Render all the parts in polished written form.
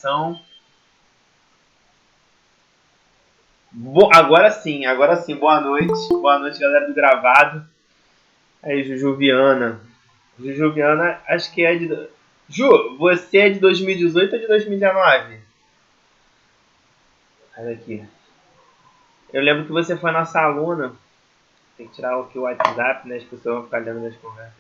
Então, agora sim, boa noite galera do gravado. Aí, Jujuviana. Jujuviana, acho que é de. Ju, você é de 2018 ou de 2019? Olha aqui. Eu lembro que você foi nossa aluna. Tem que tirar aqui o WhatsApp, né? As pessoas vão ficar lendo minhas conversas.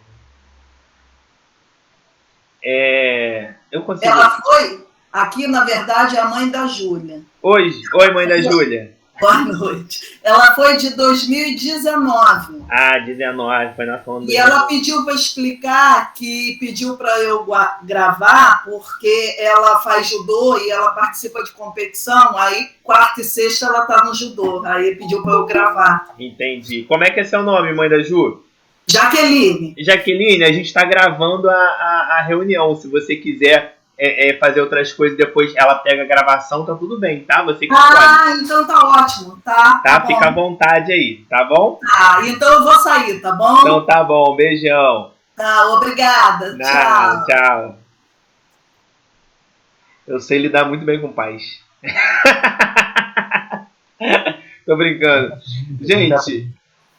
Eu consegui. Ela foi, aqui na verdade, a mãe da Júlia. Hoje? Oi, mãe da Júlia. Boa noite. Ela foi de 2019. Ah, 19, foi na falando E ela pediu para explicar que pediu para eu gravar porque ela faz judô e ela participa de competição, aí quarta e sexta ela está no judô, aí pediu para eu gravar. Entendi. Como é que é seu nome, mãe da Ju? Jaqueline. Jaqueline, a gente está gravando a reunião. Se você quiser fazer outras coisas depois, ela pega a gravação, tá tudo bem, tá? Você que escolhe. Então tá ótimo, tá? Tá, fica à vontade aí, tá bom? Tá, então eu vou sair, tá bom? Então tá bom, beijão. Tá, obrigada. Nada, tchau. Eu sei lidar muito bem com pais. Tô brincando. Gente,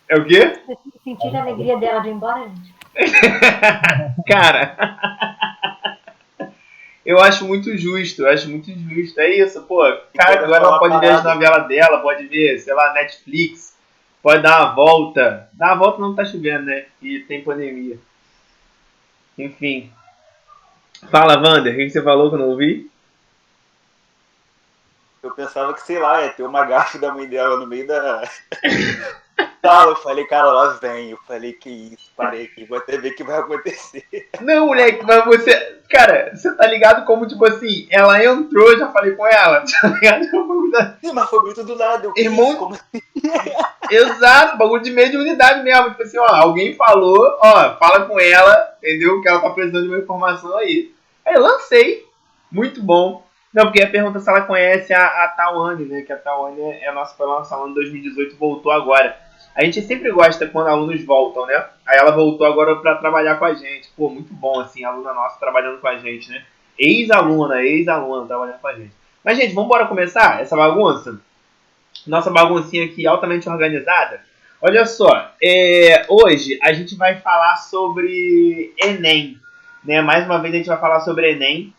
é o quê? Sentir a alegria dela de ir embora, gente. Cara, eu acho muito justo, É isso, pô. Cara, agora ela pode ver as novelas dela, pode ver, sei lá, Netflix, pode dar uma volta. Dar uma volta não tá chovendo, né? E tem pandemia. Enfim. Fala, Wander, o que você falou que eu não ouvi? Eu pensava que, sei lá, ia ter uma gafe da mãe dela no meio da sala. Eu falei, cara, lá vem. Eu falei, que isso, parei aqui, vou até ver o que vai acontecer. Não, moleque, mas você... Cara, você tá ligado como, tipo assim, ela entrou, já falei com ela, tá ligado? Sim, mas foi muito do nada. Irmão... Como assim? Exato, bagulho de mediunidade mesmo. Tipo assim, ó, alguém falou, ó, fala com ela, entendeu? Que ela tá precisando de uma informação aí. Aí eu lancei. Muito bom. Não, porque a pergunta se ela conhece a Tawane, né? Que a Tawane é a nossa aluna de 2018, voltou agora. A gente sempre gosta quando alunos voltam, né? Aí ela voltou agora para trabalhar com a gente. Pô, muito bom, assim, a aluna nossa trabalhando com a gente, né? Ex-aluna trabalhando com a gente. Mas, gente, vamos embora começar essa bagunça? Nossa baguncinha aqui altamente organizada. Olha só, hoje a gente vai falar sobre Enem. Né? Mais uma vez a gente vai falar sobre Enem.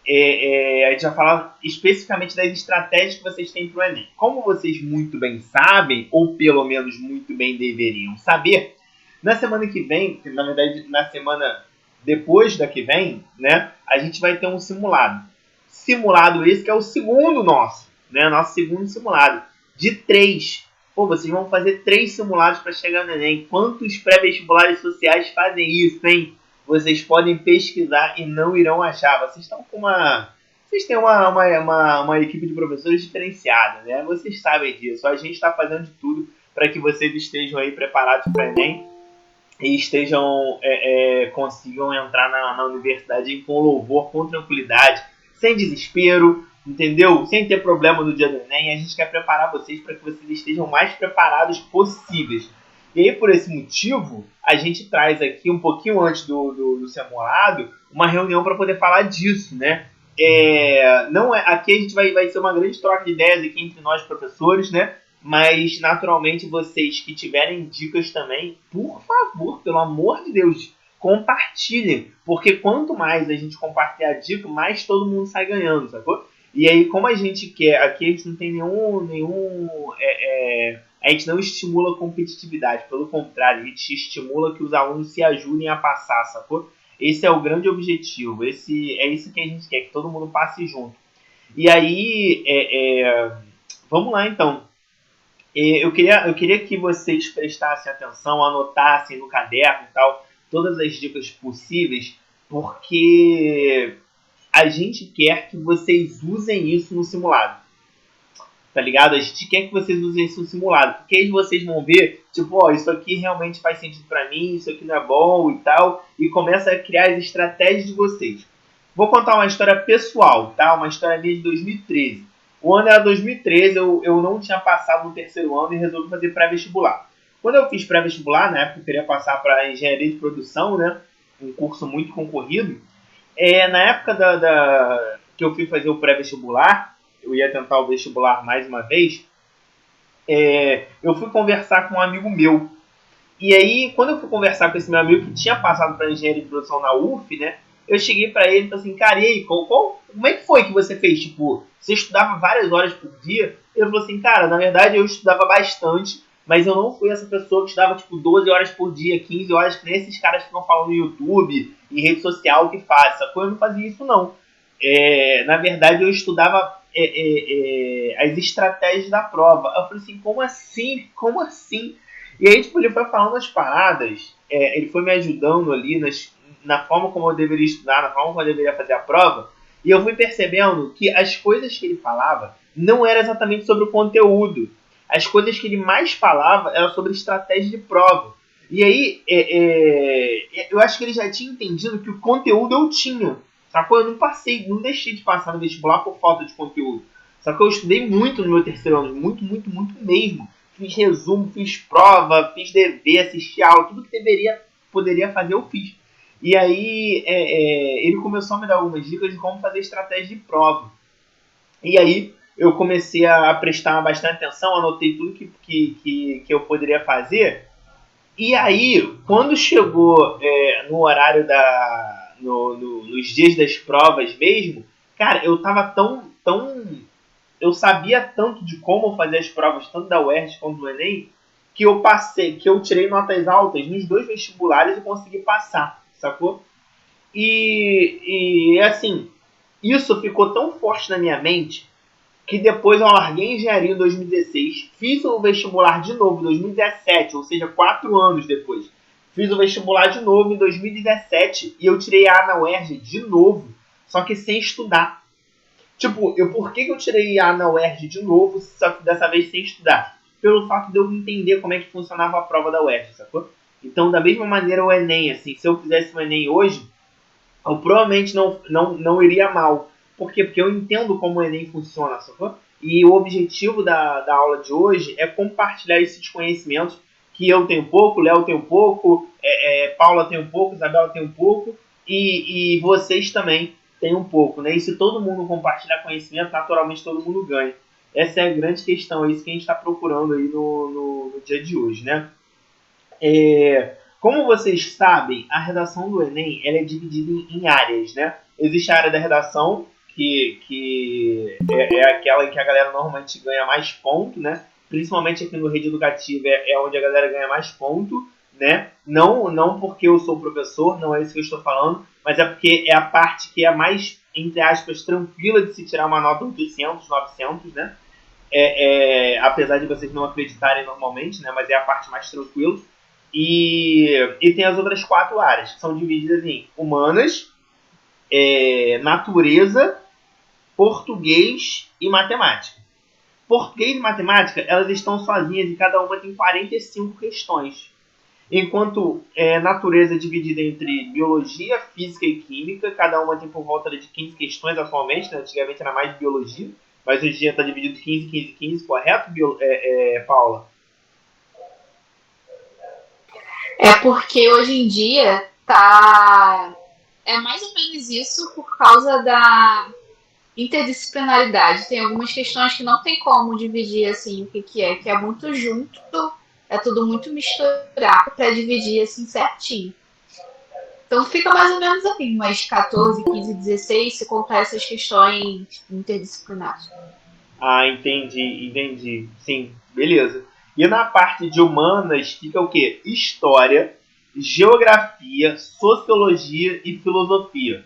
A gente vai falar especificamente das estratégias que vocês têm para o Enem. Como vocês muito bem sabem, ou pelo menos muito bem deveriam saber, na semana que vem, na verdade na semana depois da que vem, né, a gente vai ter um simulado. Simulado esse que é o segundo nosso, né, nosso segundo simulado, de 3. Pô, vocês vão fazer 3 simulados para chegar no Enem. Quantos pré-vestibulares sociais fazem isso, hein? Vocês podem pesquisar e não irão achar. Vocês estão com uma... Vocês têm uma equipe de professores diferenciada, né? Vocês sabem disso. A gente está fazendo de tudo para que vocês estejam aí preparados para o Enem e consigam entrar na universidade com louvor, com tranquilidade, sem desespero, entendeu? Sem ter problema no dia do Enem. A gente quer preparar vocês para que vocês estejam o mais preparados possíveis. E aí, por esse motivo, a gente traz aqui, um pouquinho antes do simulado, uma reunião para poder falar disso, né? Aqui a gente vai ser uma grande troca de ideias aqui entre nós, professores, né? Mas, naturalmente, vocês que tiverem dicas também, por favor, pelo amor de Deus, compartilhem. Porque quanto mais a gente compartilhar a dica, mais todo mundo sai ganhando, sacou? E aí, como a gente quer, aqui a gente não tem a gente não estimula a competitividade, pelo contrário, a gente estimula que os alunos se ajudem a passar, sacou? Esse é o grande objetivo, é isso que a gente quer, que todo mundo passe junto. E aí, vamos lá então. Eu queria que vocês prestassem atenção, anotassem no caderno e tal, todas as dicas possíveis, porque a gente quer que vocês usem isso no simulado. Tá ligado? A gente quer que vocês usem isso no simulado. Porque aí vocês vão ver, tipo, ó, isso aqui realmente faz sentido pra mim, isso aqui não é bom e tal. E começa a criar as estratégias de vocês. Vou contar uma história pessoal, tá? Uma história minha de 2013. O ano era 2013, eu não tinha passado no terceiro ano e resolvi fazer pré-vestibular. Quando eu fiz pré-vestibular, na época eu queria passar para engenharia de produção, né? Um curso muito concorrido. Na época que eu fui fazer o pré-vestibular, eu ia tentar o vestibular mais uma vez, eu fui conversar com um amigo meu. E aí, quando eu fui conversar com esse meu amigo que tinha passado para engenharia de produção na UF, né? Eu cheguei para ele e falei assim, cara, e aí, como é que foi que você fez? Tipo, você estudava várias horas por dia? Ele falou assim, cara, na verdade eu estudava bastante, mas eu não fui essa pessoa que estudava, tipo, 12 horas por dia, 15 horas, que nem esses caras que estão falando no YouTube, em rede social, que faz, sacou? Eu não fazia isso, não. Na verdade, eu estudava as estratégias da prova. Eu falei assim, como assim? Como assim? E aí, tipo, ele foi falando as paradas, ele foi me ajudando ali na forma como eu deveria estudar, na forma como eu deveria fazer a prova, e eu fui percebendo que as coisas que ele falava não eram exatamente sobre o conteúdo. As coisas que ele mais falava eram sobre estratégia de prova. E aí, eu acho que ele já tinha entendido que o conteúdo eu tinha. Sacou? Eu não passei, não deixei de passar no vestibular por falta de conteúdo. Sacou? Eu estudei muito no meu terceiro ano, muito, muito, muito mesmo. Fiz resumo, fiz prova, fiz dever, assisti aula, tudo que poderia fazer eu fiz. E aí ele começou a me dar algumas dicas de como fazer estratégia de prova. E aí eu comecei a prestar bastante atenção, anotei tudo que eu poderia fazer. E aí, quando chegou no horário nos dias das provas mesmo, cara, eu tava eu sabia tanto de como fazer as provas, tanto da UERJ quanto do Enem, que eu tirei notas altas nos dois vestibulares e consegui passar, sacou? E assim, isso ficou tão forte na minha mente que depois eu larguei engenharia em 2016, fiz o vestibular de novo em 2017, ou seja, 4 anos depois. Fiz o vestibular de novo em 2017 e eu tirei A na UERJ de novo, só que sem estudar. Tipo, por que eu tirei A na UERJ de novo, só que dessa vez sem estudar? Pelo fato de eu entender como é que funcionava a prova da UERJ, sacou? Então, da mesma maneira o Enem, assim, se eu fizesse o Enem hoje, eu provavelmente não iria mal. Por quê? Porque eu entendo como o Enem funciona, sacou? E o objetivo da aula de hoje é compartilhar esses conhecimentos que eu tenho pouco, Léo tem um pouco, Paula tem um pouco, Isabela tem um pouco, e vocês também têm um pouco, né? E se todo mundo compartilhar conhecimento, naturalmente todo mundo ganha. Essa é a grande questão, é isso que a gente está procurando aí no dia de hoje, né? Como vocês sabem, a redação do Enem ela é dividida em áreas, né? Existe a área da redação, que é aquela em que a galera normalmente ganha mais ponto, né? Principalmente aqui no Rede Educativa é onde a galera ganha mais ponto, né? Não porque eu sou professor, não é isso que eu estou falando, mas é porque é a parte que é mais, entre aspas, tranquila de se tirar uma nota 800, 900, né? Apesar de vocês não acreditarem normalmente, né? Mas é a parte mais tranquila. E tem as outras 4 áreas, que são divididas em humanas, natureza, português e matemática. Português e matemática, elas estão sozinhas e cada uma tem 45 questões. Enquanto natureza é dividida entre biologia, física e química, cada uma tem por volta de 15 questões atualmente, né? Antigamente era mais biologia, mas hoje em dia está dividido 15, 15, 15, correto, Paula? É porque hoje em dia tá. É mais ou menos isso por causa da interdisciplinaridade. Tem algumas questões que não tem como dividir assim o que é muito junto, é tudo muito misturado para dividir assim certinho. Então fica mais ou menos assim, umas 14, 15, 16, se contar essas questões interdisciplinares. Ah, entendi. Sim, beleza. E na parte de humanas fica o quê? História, geografia, sociologia e filosofia.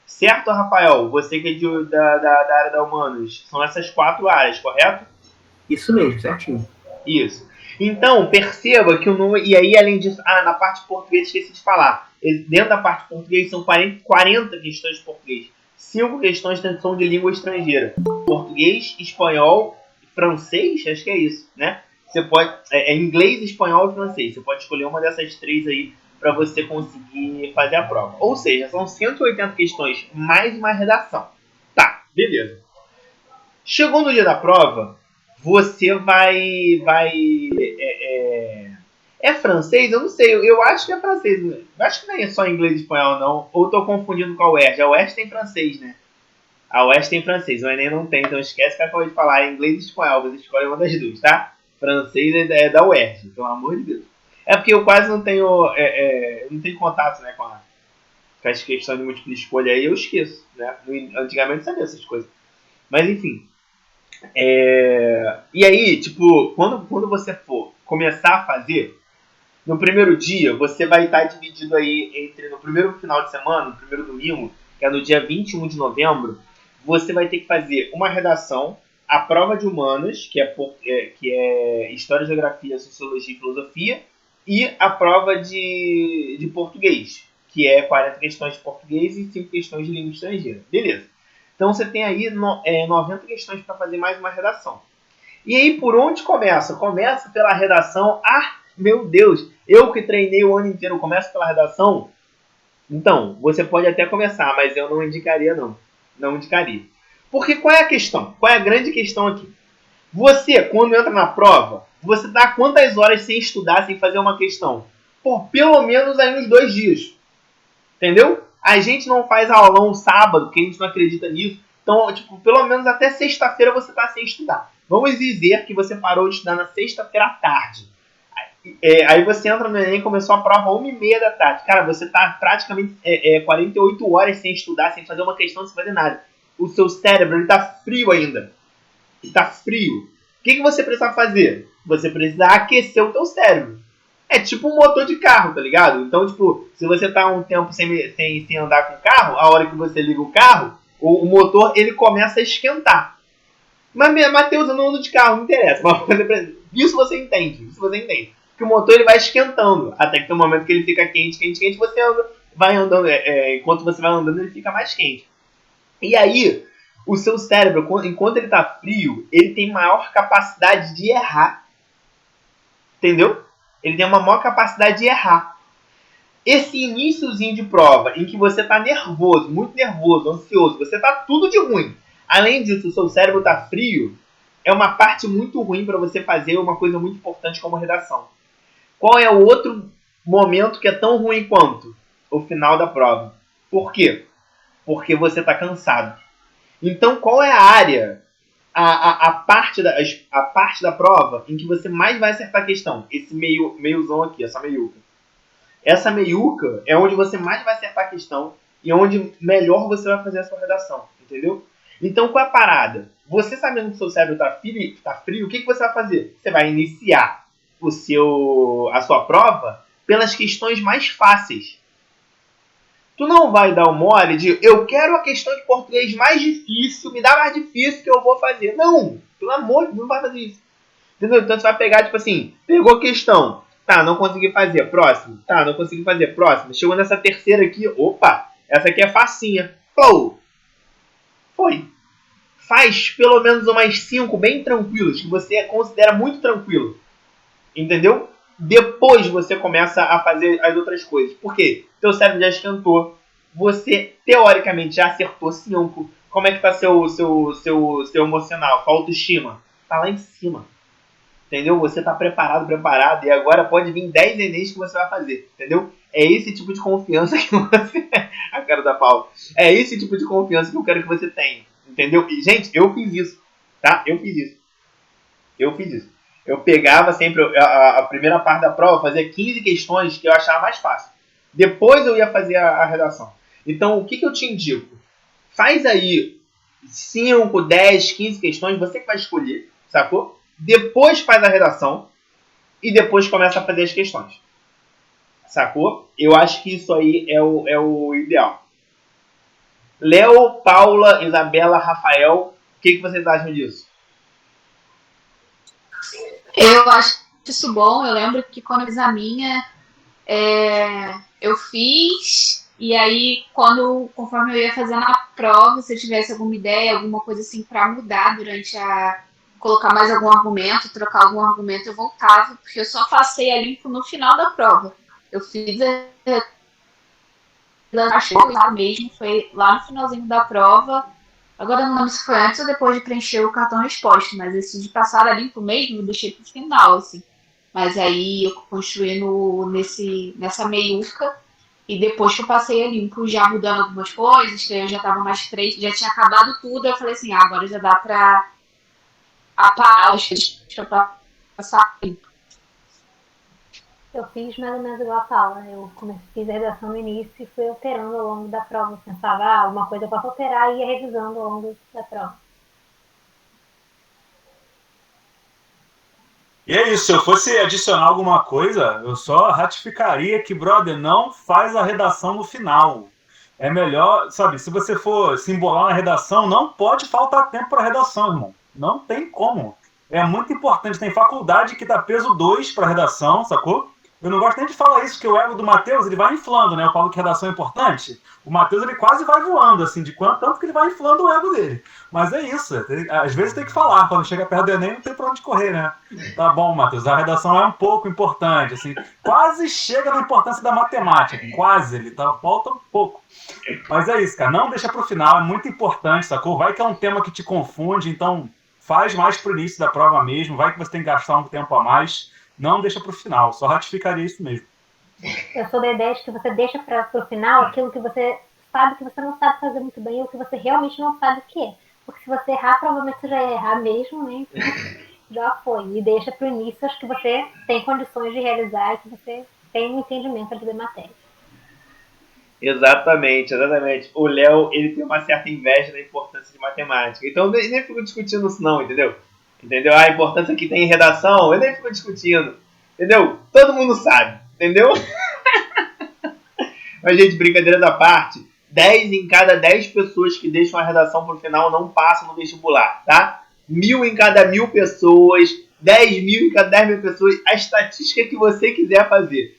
Certo, Rafael? Você que é da área da humanas. São essas 4 áreas, correto? Isso mesmo, certinho. Isso. Então, perceba que o número. E aí, além disso. Na parte de português, esqueci de falar. Dentro da parte de português são 40 questões de português. 5 questões são de língua estrangeira: português, espanhol, francês, acho que é isso, né? Você pode. Inglês, espanhol e francês. Você pode escolher uma dessas 3 aí para você conseguir fazer a prova. Ou seja, são 180 questões mais uma redação. Tá, beleza. Chegou no dia da prova, você vai é francês? Eu não sei, eu acho que é francês. Eu acho que não é só inglês e espanhol, não. Ou estou confundindo com a UERJ. A UERJ tem francês, né? A UERJ tem francês, o Enem não tem, então esquece que eu acabei de falar. É inglês e espanhol, você escolhe uma das duas, tá? Francês é da UERJ, pelo amor de Deus. É porque eu quase não tenho, não tenho contato, né, com as questões de múltipla escolha aí, eu esqueço, né? Antigamente eu sabia essas coisas. Mas enfim. E aí, tipo, quando você for começar a fazer, no primeiro dia, você vai estar dividido aí entre, no primeiro final de semana, no primeiro domingo, que é no dia 21 de novembro, você vai ter que fazer uma redação, a prova de humanas, que é História, Geografia, Sociologia e Filosofia, e a prova de português, que é 40 questões de português e 5 questões de língua estrangeira. Beleza. Então você tem aí 90 questões para fazer mais uma redação. E aí por onde começa? Começa pela redação. Ah, meu Deus, eu que treinei o ano inteiro, começo pela redação? Então, você pode até começar, mas eu não indicaria não. Não indicaria. Porque qual é a questão? Qual é a grande questão aqui? Você, quando entra na prova, você dá quantas horas sem estudar, sem fazer uma questão? Por pelo menos aí uns 2 dias. Entendeu? A gente não faz aulão sábado, porque a gente não acredita nisso. Então, tipo, pelo menos até sexta-feira você está sem estudar. Vamos dizer que você parou de estudar na sexta-feira à tarde. Aí você entra no Enem e começou a prova 1h30 da tarde. Cara, você está praticamente 48 horas sem estudar, sem fazer uma questão, sem fazer nada. O seu cérebro está frio ainda. Ele está frio. O que você precisa fazer? Você precisa aquecer o teu cérebro. É tipo um motor de carro, tá ligado? Então, tipo, se você tá um tempo sem andar com o carro, a hora que você liga o carro, o motor, ele começa a esquentar. Mas, Matheus, eu não ando de carro, não interessa. Isso você entende. Que o motor ele vai esquentando, até que tem um momento que ele fica quente, você vai andando, enquanto você vai andando ele fica mais quente. E aí, o seu cérebro, enquanto ele está frio, ele tem maior capacidade de errar. Entendeu? Ele tem uma maior capacidade de errar. Esse iniciozinho de prova, em que você está nervoso, muito nervoso, ansioso, você está tudo de ruim. Além disso, o seu cérebro está frio, é uma parte muito ruim para você fazer uma coisa muito importante como redação. Qual é o outro momento que é tão ruim quanto? O final da prova. Por quê? Porque você está cansado. Então, qual é a área, a parte da prova em que você mais vai acertar a questão? Esse meiozão aqui, essa meiuca. Essa meiuca é onde você mais vai acertar a questão e onde melhor você vai fazer a sua redação. Entendeu? Então, qual é a parada? Você sabendo que o seu cérebro está frio, o que você vai fazer? Você vai iniciar a sua prova pelas questões mais fáceis. Tu não vai dar o mole de eu quero a questão de português mais difícil, me dá mais difícil que eu vou fazer. Não, pelo amor de Deus, não vai fazer isso. Entendeu? Então você vai pegar, tipo assim, pegou a questão, tá, não consegui fazer, próximo, tá, não consegui fazer, próximo. Chegou nessa terceira aqui, opa, essa aqui é facinha. Flow. Foi. Faz pelo menos umas 5 bem tranquilas, que você considera muito tranquilo. Entendeu? Depois você começa a fazer as outras coisas. Por quê? Teu cérebro já esquentou. Você, teoricamente, já acertou 5. Como é que tá seu emocional? Sua autoestima? Tá lá em cima. Entendeu? Você tá preparado. E agora pode vir 10 Enems que você vai fazer. Entendeu? É esse tipo de confiança que você... A cara da Paula. É esse tipo de confiança que eu quero que você tenha. Entendeu? E, gente, eu fiz isso. Tá? Eu fiz isso. Eu pegava sempre a primeira parte da prova, fazia 15 questões que eu achava mais fácil. Depois eu ia fazer a redação. Então, o que eu te indico? Faz aí 5, 10, 15 questões, você que vai escolher, sacou? Depois faz a redação e depois começa a fazer as questões. Sacou? Eu acho que isso aí é o ideal. Léo, Paula, Isabela, Rafael, o que vocês acham disso? Eu acho isso bom. Eu lembro que quando eu fiz a minha, eu fiz, e aí conforme eu ia fazendo a prova, se eu tivesse alguma ideia, alguma coisa assim para mudar durante colocar mais algum argumento, trocar algum argumento, eu voltava, porque eu só passei a limpo no final da prova. Eu fiz a mesmo, foi lá no finalzinho da prova. Agora eu não lembro se foi antes ou depois de preencher o cartão resposta, mas esse de passar a limpo mesmo, eu deixei pro final, assim. Mas aí eu construí nessa meiuca. E depois que eu passei a limpo, já mudando algumas coisas, que eu já tava mais fresca, já tinha acabado tudo, eu falei assim, agora já dá pra apagar as coisas pra passar limpo. Eu fiz mais ou menos igual a Paula. Eu fiz a redação no início e fui alterando ao longo da prova. Eu pensava, alguma coisa eu posso alterar e ia revisando ao longo da prova. E é isso, se eu fosse adicionar alguma coisa, eu só ratificaria que, brother, não faz a redação no final. É melhor, sabe, se você for se embolar na redação, não pode faltar tempo para redação, irmão. Não tem como. É muito importante. Tem faculdade que dá peso 2 para redação, sacou? Eu não gosto nem de falar isso, porque o ego do Matheus, ele vai inflando, né? Eu falo que redação é importante. O Matheus, ele quase vai voando, assim, de quanto tanto que ele vai inflando o ego dele. Mas é isso. Às vezes tem que falar. Quando chega perto do Enem, não tem pra onde correr, né? Tá bom, Matheus, a redação é um pouco importante, assim. Quase chega na importância da matemática. Quase, ele tá, falta um pouco. Mas é isso, cara. Não deixa pro final, é muito importante, sacou? Vai que é um tema que te confunde, então faz mais pro início da prova mesmo. Vai que você tem que gastar um tempo a mais. Não deixa pro final, só ratificaria isso mesmo. Eu sou da ideia de que você deixa pro final aquilo que você sabe que você não sabe fazer muito bem ou que você realmente não sabe o que é. Porque se você errar, provavelmente você já ia errar mesmo, né? Então, já foi. E deixa pro início, acho que você tem condições de realizar e que você tem um entendimento ali da matéria. Exatamente, exatamente. O Léo, ele tem uma certa inveja da importância de matemática. Então, eu nem fico discutindo isso não, entendeu? Entendeu? A importância que tem em redação, eu nem fico discutindo. Entendeu? Todo mundo sabe, entendeu? Mas, gente, brincadeira da parte, 10 em cada 10 pessoas que deixam a redação pro final não passam no vestibular, tá? 1.000 em cada 1.000 pessoas, 10.000 em cada 10.000 pessoas, a estatística que você quiser fazer.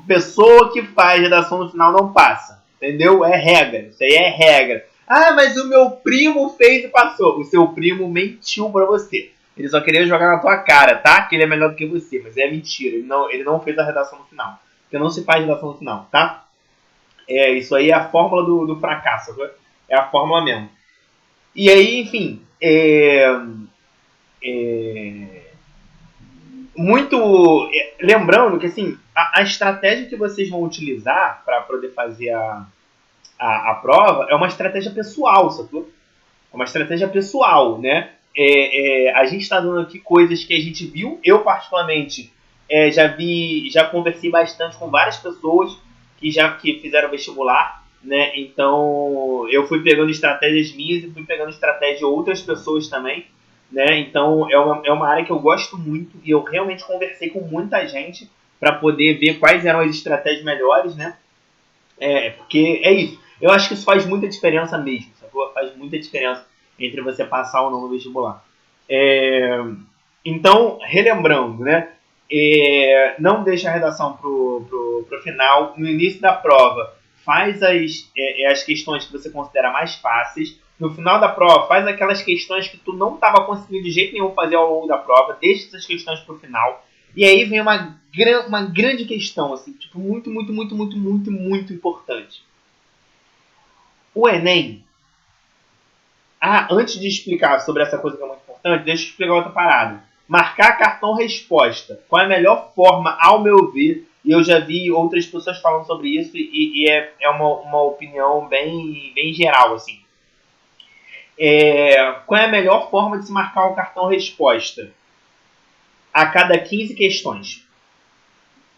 Pessoa que faz redação no final não passa, entendeu? É regra, isso aí é regra. Ah, mas o meu primo fez e passou. O seu primo mentiu pra você. Ele só queria jogar na tua cara, tá? Que ele é melhor do que você, mas é mentira. Ele não fez a redação no final. Porque não se faz redação no final, tá? Isso aí é a fórmula do fracasso. É a fórmula mesmo. E aí, enfim, muito lembrando que assim a estratégia que vocês vão utilizar para poder fazer a prova é uma estratégia pessoal, sacou? É uma estratégia pessoal, né? A gente está dando aqui coisas que a gente viu. Eu particularmente já conversei bastante com várias pessoas que fizeram vestibular, né? Então eu fui pegando estratégias minhas e fui pegando estratégia de outras pessoas também. Né? Então é uma área que eu gosto muito e eu realmente conversei com muita gente para poder ver quais eram as estratégias melhores, né? Porque é isso. Eu acho que isso faz muita diferença mesmo, sacou? Faz muita diferença entre você passar ou não no vestibular. Então, relembrando, né? Não deixa a redação pro final. No início da prova, faz as questões que você considera mais fáceis. No final da prova, faz aquelas questões que tu não estava conseguindo de jeito nenhum fazer ao longo da prova. Deixa essas questões pro final. E aí vem uma grande questão, assim, tipo, muito, muito, muito, muito, muito, muito importante. O Enem... antes de explicar sobre essa coisa que é muito importante, deixa eu explicar outra parada. Marcar cartão resposta. Qual é a melhor forma, ao meu ver, e eu já vi outras pessoas falando sobre isso, e é uma opinião bem geral, assim. Qual é a melhor forma de se marcar um cartão resposta? A cada 15 questões.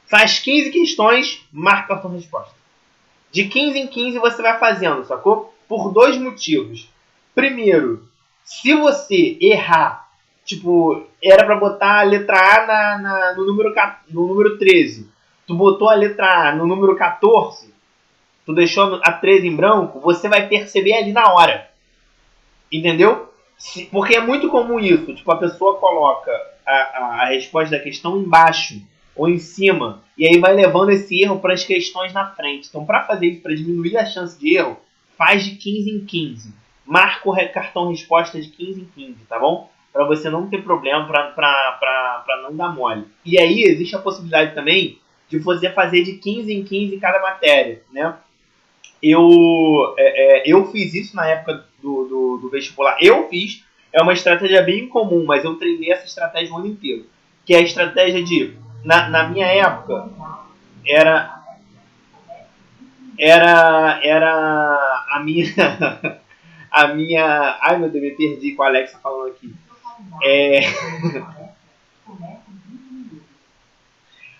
Faz 15 questões, marca o cartão resposta. De 15 em 15 você vai fazendo, sacou? Por 2 motivos. Primeiro, se você errar, tipo, era pra botar a letra A no número 13. Tu botou a letra A no número 14, tu deixou a 13 em branco, você vai perceber ali na hora. Entendeu? Porque é muito comum isso. Tipo, a pessoa coloca a resposta da questão embaixo ou em cima, e aí vai levando esse erro para as questões na frente. Então, para fazer isso, para diminuir a chance de erro, faz de 15 em 15. Marca o cartão resposta de 15 em 15, tá bom? Para você não ter problema, para não dar mole. E aí existe a possibilidade também de você fazer de 15 em 15 cada matéria, né? Eu fiz isso na época do vestibular. É uma estratégia bem comum, mas eu treinei essa estratégia o ano inteiro. Que é a estratégia de, na minha época, era... era a minha... A minha... Ai, meu Deus, me perdi com a Alexa falando aqui.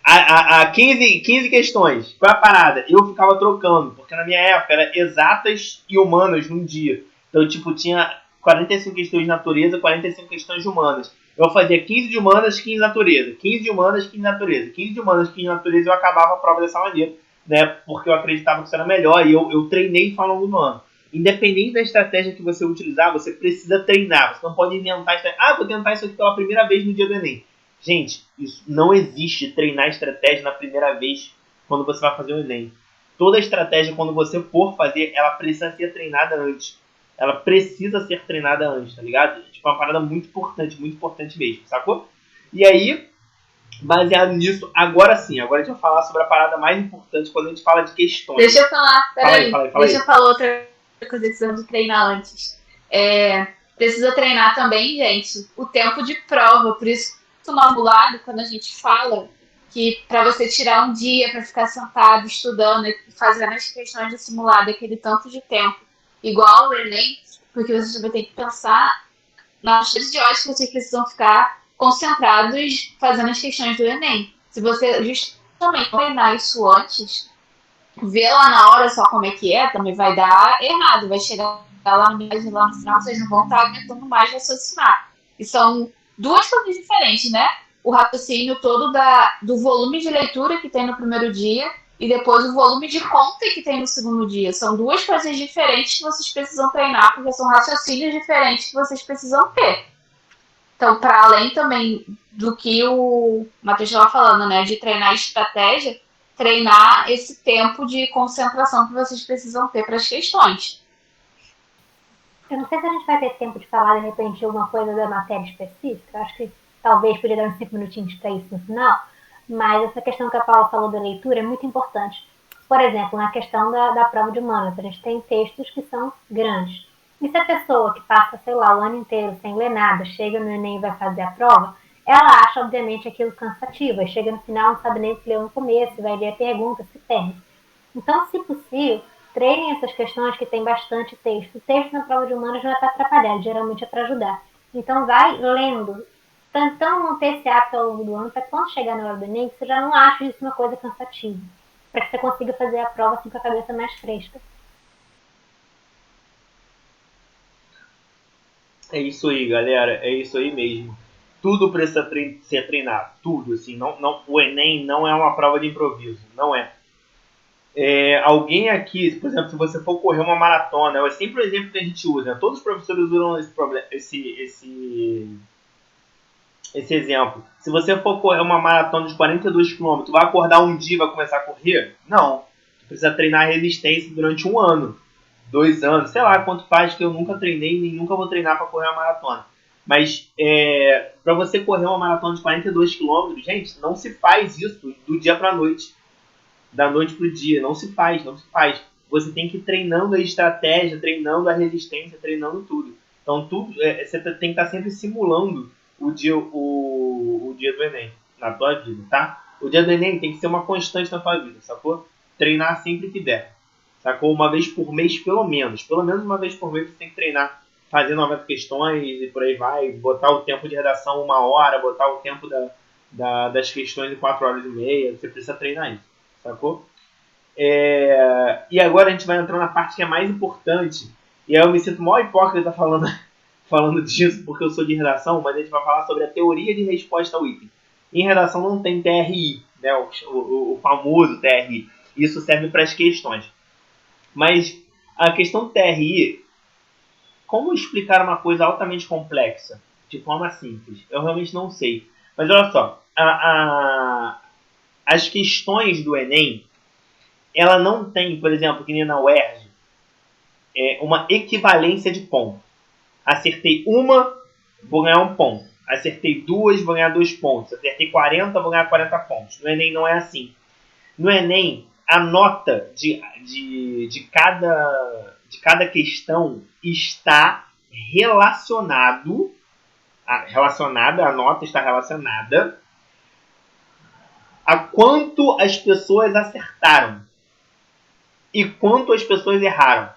A 15 questões. Qual é a parada? Eu ficava trocando, porque na minha época era exatas e humanas num dia. Então, tipo, tinha 45 questões de natureza, 45 questões de humanas. Eu fazia 15 de humanas, 15 de natureza. 15 de humanas, 15 de natureza. 15 de humanas, 15 de natureza, eu acabava a prova dessa maneira, né? Porque eu acreditava que isso era melhor e eu treinei isso ao longo do ano. Independente da estratégia que você utilizar, você precisa treinar. Você não pode inventar estratégia. Ah, vou tentar isso aqui pela primeira vez no dia do Enem. Gente, isso não existe treinar estratégia na primeira vez quando você vai fazer o Enem. Toda estratégia, quando você for fazer, ela precisa ser treinada antes. Ela precisa ser treinada antes, tá ligado? Tipo, é uma parada muito importante mesmo, sacou? E aí, baseado nisso, agora sim, agora a gente vai falar sobre a parada mais importante quando a gente fala de questões. Deixa eu falar, peraí. Fala Deixa aí. eu falar outra coisa que precisamos de treinar antes. Precisa treinar também, gente, o tempo de prova. Por isso, no simulado, quando a gente fala que para você tirar um dia para ficar sentado, estudando e fazendo as questões do simulado, aquele tanto de tempo, igual o Enem, porque você também tem que pensar nas de horas que vocês precisam ficar concentrados fazendo as questões do Enem. Se você justamente treinar isso antes, ver lá na hora só como é que é, também vai dar errado. Vai chegar lá no final, vocês não vão estar aguentando mais raciocinar. E são duas coisas diferentes, né? O raciocínio todo do volume de leitura que tem no primeiro dia e depois o volume de conta que tem no segundo dia. São duas coisas diferentes que vocês precisam treinar, porque são raciocínios diferentes que vocês precisam ter. Então, para além também do que o Matheus estava falando, né, de treinar estratégia, treinar esse tempo de concentração que vocês precisam ter para as questões. Eu não sei se a gente vai ter tempo de falar, de repente, de alguma coisa da matéria específica. Eu acho que talvez poderia dar uns 5 minutinhos para isso no final. Mas essa questão que a Paula falou da leitura é muito importante. Por exemplo, na questão da prova de humanas, a gente tem textos que são grandes. E se a pessoa que passa, sei lá, o ano inteiro sem ler nada, chega no Enem e vai fazer a prova, ela acha, obviamente, aquilo cansativo. Aí chega no final, não sabe nem o que leu no começo, vai ler a pergunta, se perde. Então, se possível, treinem essas questões que tem bastante texto. O texto na prova de humanas não é para atrapalhar, geralmente é para ajudar. Então, vai lendo, tentando manter esse hábito ao longo do ano, para quando chegar na hora do Enem, você já não acha isso uma coisa cansativa. Para que você consiga fazer a prova assim, com a cabeça mais fresca. É isso aí, galera. É isso aí mesmo. Tudo precisa ser treinado. Tudo, assim. O Enem não é uma prova de improviso. Não é. Alguém aqui, por exemplo, se você for correr uma maratona, é sempre o exemplo que a gente usa. Né? Todos os professores usam esse exemplo. Se você for correr uma maratona de 42 km, vai acordar um dia e vai começar a correr? Não. Você precisa treinar resistência durante 1 ano, 2 anos, sei lá quanto faz que eu nunca treinei nem nunca vou treinar para correr uma maratona. Mas para você correr uma maratona de 42 km, gente, não se faz isso do dia para a noite. Da noite para o dia. Não se faz. Você tem que ir treinando a estratégia, treinando a resistência, treinando tudo. Então você tem que estar sempre simulando o dia do Enem na tua vida, tá? O dia do Enem tem que ser uma constante na tua vida, sacou? Treinar sempre que der, sacou? Uma vez por mês, pelo menos uma vez por mês você tem que treinar, fazer novas questões e por aí vai, botar o tempo de redação 1 hora, botar o tempo das questões em 4 horas e meia, você precisa treinar isso, sacou? E agora a gente vai entrar na parte que é mais importante, e aí eu me sinto mó hipócrita falando disso, porque eu sou de redação, mas a gente vai falar sobre a teoria de resposta ao item. Em redação não tem TRI, né, o famoso TRI. Isso serve para as questões. Mas a questão do TRI, como explicar uma coisa altamente complexa de forma simples? Eu realmente não sei. Mas olha só, as questões do Enem, ela não tem, por exemplo, que nem na UERJ, uma equivalência de pontos. Acertei uma, vou ganhar 1 ponto. Acertei 2, vou ganhar 2 pontos. Acertei 40, vou ganhar 40 pontos. No Enem não é assim. No Enem, a nota de cada questão está relacionada, a nota está relacionada a quanto as pessoas acertaram. e quanto as pessoas erraram.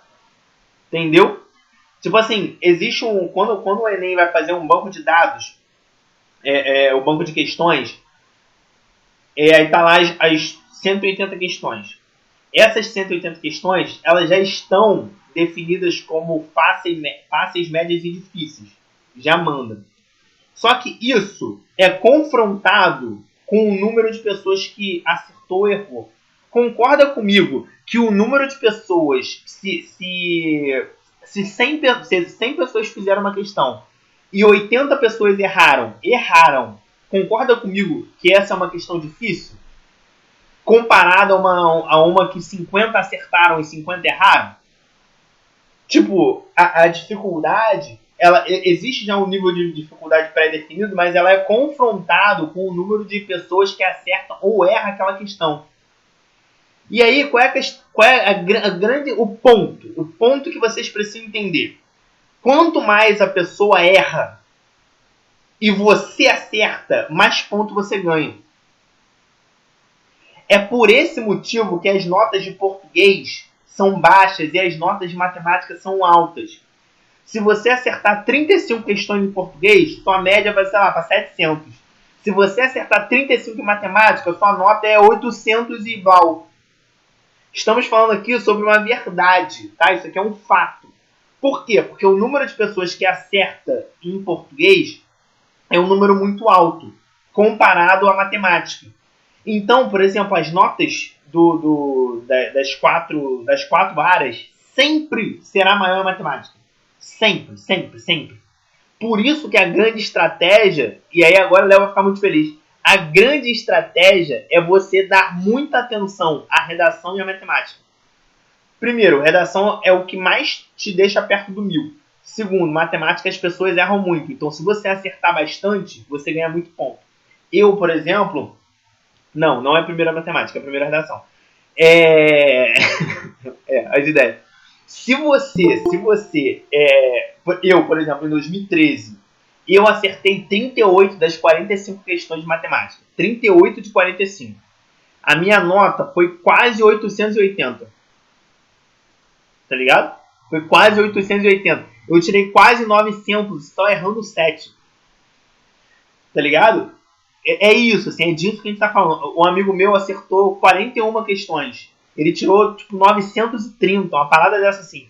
Entendeu? Tipo assim, existe quando o Enem vai fazer um banco de dados, o banco de questões, aí tá lá as 180 questões. Essas 180 questões, elas já estão definidas como fáceis, médias e difíceis. Já manda. Só que isso é confrontado com o número de pessoas que acertou ou errou. Concorda comigo que o número de pessoas, se 100 pessoas fizeram uma questão e 80 pessoas erraram, concorda comigo que essa é uma questão difícil? Comparada a uma que 50 acertaram e 50 erraram? Tipo, a dificuldade, existe já um nível de dificuldade pré-definido, mas ela é confrontado com o número de pessoas que acertam ou erram aquela questão. E aí, qual é o ponto que vocês precisam entender? Quanto mais a pessoa erra e você acerta, mais ponto você ganha. É por esse motivo que as notas de português são baixas e as notas de matemática são altas. Se você acertar 35 questões em português, sua média vai, sei lá, para 700. Se você acertar 35 em matemática, sua nota é 800 e igual. Estamos falando aqui sobre uma verdade, tá? Isso aqui é um fato. Por quê? Porque o número de pessoas que acerta em português é um número muito alto, comparado à matemática. Então, por exemplo, as notas das quatro áreas sempre será maior a matemática. Sempre, sempre, sempre. Por isso que a grande estratégia, e aí agora o Léo vai ficar muito feliz, a grande estratégia é você dar muita atenção à redação e à matemática. Primeiro, redação é o que mais te deixa perto do 1000. Segundo, matemática as pessoas erram muito. Então, se você acertar bastante, você ganha muito ponto. Eu, por exemplo... Não é a primeira matemática, é a primeira redação. As ideias. Se você... Eu, por exemplo, em 2013, eu acertei 38 das 45 questões de matemática. 38 de 45. A minha nota foi quase 880. Tá ligado? Foi quase 880. Eu tirei quase 900, só errando 7. Tá ligado? É isso, assim, é disso que a gente tá falando. Um amigo meu acertou 41 questões. Ele tirou, 930, uma parada dessa assim.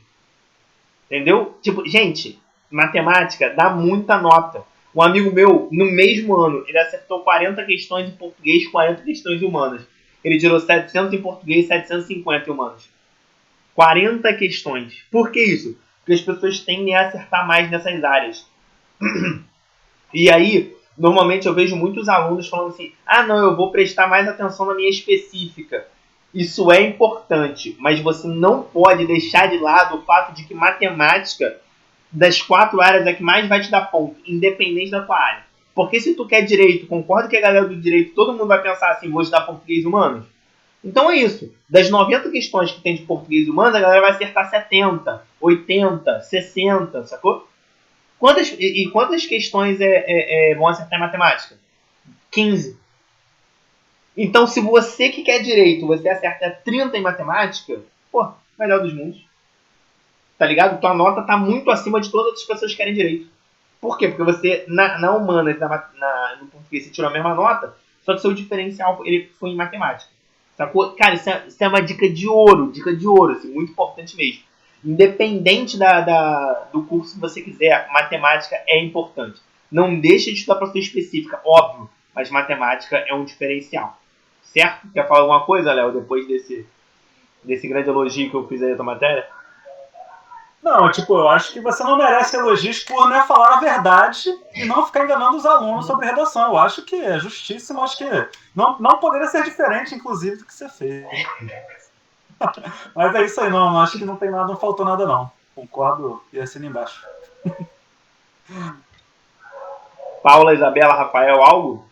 Entendeu? Gente, matemática dá muita nota. Um amigo meu, no mesmo ano, ele acertou 40 questões em português, 40 questões em humanas. Ele tirou 700 em português, 750 em humanas. 40 questões. Por que isso? Porque as pessoas tendem a acertar mais nessas áreas. E aí, normalmente eu vejo muitos alunos falando assim, não, eu vou prestar mais atenção na minha específica. Isso é importante, mas você não pode deixar de lado o fato de que matemática, das 4 áreas, é que mais vai te dar ponto, independente da tua área. Porque se tu quer direito, concorda que a galera do direito, todo mundo vai pensar assim, vou estudar português e humanos? Então é isso. Das 90 questões que tem de português e humanos, a galera vai acertar 70, 80, 60, sacou? Quantas questões vão acertar em matemática? 15. Então, se você que quer direito, você acerta 30 em matemática, melhor dos mundos. Tá ligado? Tua nota tá muito acima de todas as pessoas que querem direito. Por quê? Porque você, na humana e no português, você tirou a mesma nota, só que seu diferencial ele foi em matemática. Sacou? Cara, isso é uma dica de ouro, assim, muito importante mesmo. Independente do curso que você quiser, matemática é importante. Não deixe de estudar para sua específica, óbvio, mas matemática é um diferencial. Certo? Quer falar alguma coisa, Léo, depois desse grande elogio que eu fiz aí da tua matéria? Não, eu acho que você não merece elogios por falar a verdade e não ficar enganando os alunos sobre redação. Eu acho que é justíssimo, acho que não poderia ser diferente, inclusive, do que você fez. Mas é isso aí, não acho que não tem nada, não faltou nada não. Concordo e assino embaixo. Paula, Isabela, Rafael, algo?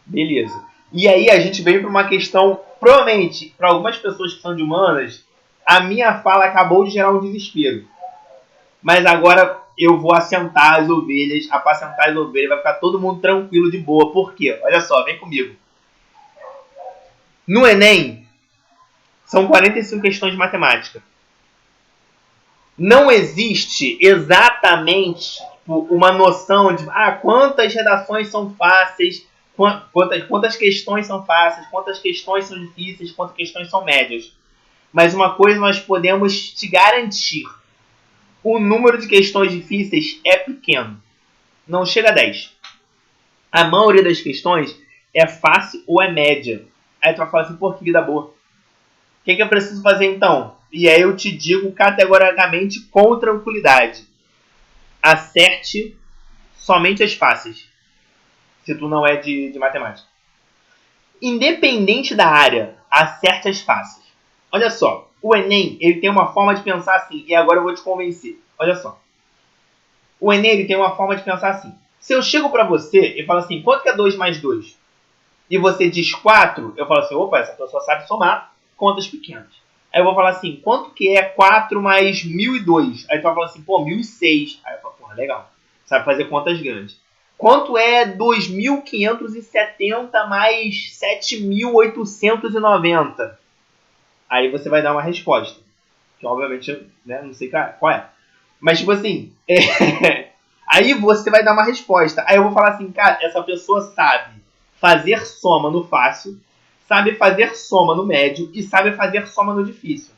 Beleza. E aí a gente veio para uma questão, provavelmente, para algumas pessoas que são de humanas, a minha fala acabou de gerar um desespero. Mas agora eu vou apacentar as ovelhas, vai ficar todo mundo tranquilo, de boa. Por quê? Olha só, vem comigo. No Enem, são 45 questões de matemática. Não existe exatamente uma noção de quantas redações são fáceis, quantas questões são fáceis, quantas questões são difíceis, quantas questões são médias. Mas uma coisa nós podemos te garantir. O número de questões difíceis é pequeno. Não chega a 10. A maioria das questões é fácil ou é média. Aí tu vai falar assim, pô, que vida boa. O que eu preciso fazer então? E aí eu te digo categoricamente com tranquilidade. Acerte somente as fáceis. Se tu não é de matemática. Independente da área, acerte as fáceis. Olha só, o Enem ele tem uma forma de pensar assim. E agora eu vou te convencer. Olha só. O Enem ele tem uma forma de pensar assim. Se eu chego pra você e falo assim, quanto que é 2 mais 2? E você diz 4, eu falo assim, opa, essa pessoa sabe somar contas pequenas. Aí eu vou falar assim, quanto que é 4 mais 1002? Aí tu vai falar assim, pô, 1006. Aí eu falo, porra, legal. Sabe fazer contas grandes. Quanto é 2.570 mais 7.890? Aí você vai dar uma resposta. Que obviamente, né, não sei qual é. Mas tipo assim, aí você vai dar uma resposta. Aí eu vou falar assim, cara, essa pessoa sabe fazer soma no fácil, sabe fazer soma no médio e sabe fazer soma no difícil.